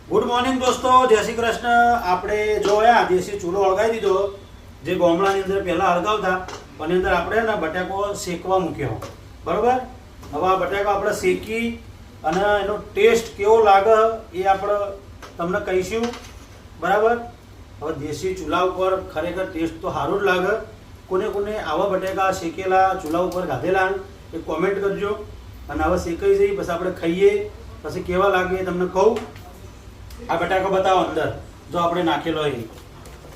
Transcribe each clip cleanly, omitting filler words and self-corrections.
Good morning દોસ્તો, જય શ્રી કૃષ્ણ. આપણે જોયા દેશી ચૂલો હળગાવી દીધો, જે ગામડાની અંદર પહેલા હળગાવતા, એની અંદર આપણે ને બટાકો શેકવા મૂક્યો. બરોબર. હવે આ બટાકો આપણે શેકી અને એનો ટેસ્ટ કેવો લાગે એ આપણે તમને કહીશું. બરાબર. હવે દેશી ચૂલા ઉપર ખરેખર ટેસ્ટ તો સારું જ લાગે. કોને કોને આવા બટાકા શેકેલા ચૂલા ઉપર ગાધેલા એ કોમેન્ટ કરજો. અને હવે શેકાઈ જઈ પછી આપણે ખાઈએ પછી કેવા લાગે એ તમને કહું. આ બટાકા બતાવો અંદર, જો આપણે નાખેલો હોય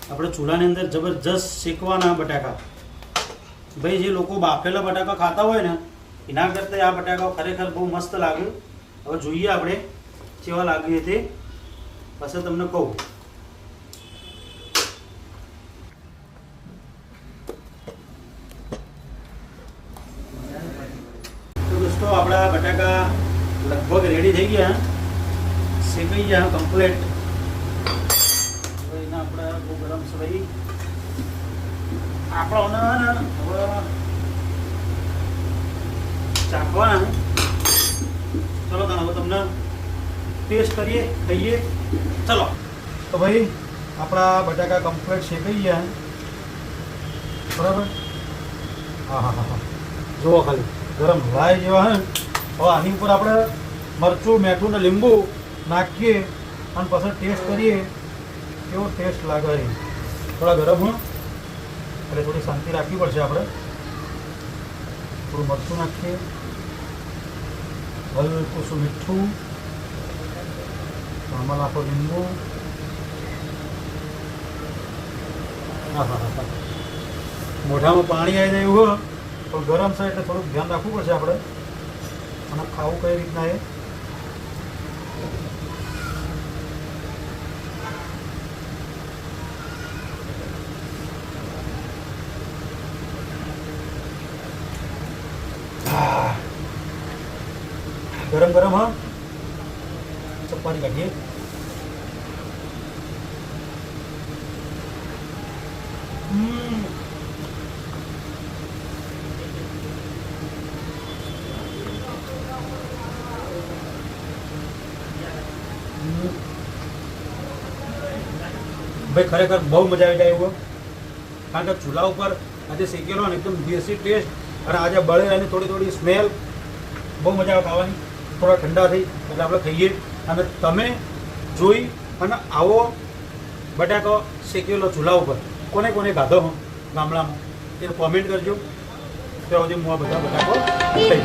આપણે ચૂલાની અંદર જબરજસ્ત શેકવાના બટાકા. ભાઈ જે લોકો બાફેલા બટાકા ખાતા હોય ને એના કરતાં આ બટાકા ખરેખર બહુ મસ્ત લાગે. હવે જોઈએ આપણે કેવા લાગે તે પછી તમને કહું. તો દોસ્તો આપણા બટાકા લગભગ રેડી થઈ ગયા, શેકાઈ ગયા કમ્પ્લીટ. હવે એના આપણે બહુ ગરમ છે ભાઈ. આપણને હવે ચાખવાના. ચલો તને હવે તમને ટેસ્ટ કરીએ, ખાઈએ. ચલો તો ભાઈ આપણા બટાકા કમ્પ્લીટ શેકાઈ ગયા. બરાબર. હા હા હા હા, જુઓ ખાલી ગરમ લાય જેવા હે. હવે આની ઉપર આપણે મરચું, મીઠું ને લીંબુ નાખીએ અને પછી ટેસ્ટ કરીએ કેવો ટેસ્ટ લાગે. થોડા ગરમ હોય એટલે થોડી શાંતિ રાખવી પડશે. આપણે થોડું મરચું નાખીએ, હલકું શું મીઠું, આમાં નાખો લીંબુ. હા હા હા, મોઢામાં પાણી આવી જાય એવું હોય પણ ગરમ છે એટલે થોડુંક ધ્યાન રાખવું પડશે આપણે. અને ખાવું કઈ રીતના એ गरम गरम. हाँ चपाती काटिए. भाई खरेखर बहुत मजा आई जाए वो, कारण के चूल्हा पर आज शेकेलो ने एकदम देसी टेस्ट और आज बळेरानी थोड़ी थोड़ी स्मेल બહુ મજા આવે ખાવાની. થોડા ઠંડા થઈ એટલે આપણે ખાઈએ. અને તમે જોઈ અને આવો બટાકો શેકેલો ચૂલા ઉપર કોને કોને ખાધો હો ગામડામાં એ કોમેન્ટ કરજો. ત્યાં સુધી હું આ બધા બટાકો ખાઈ.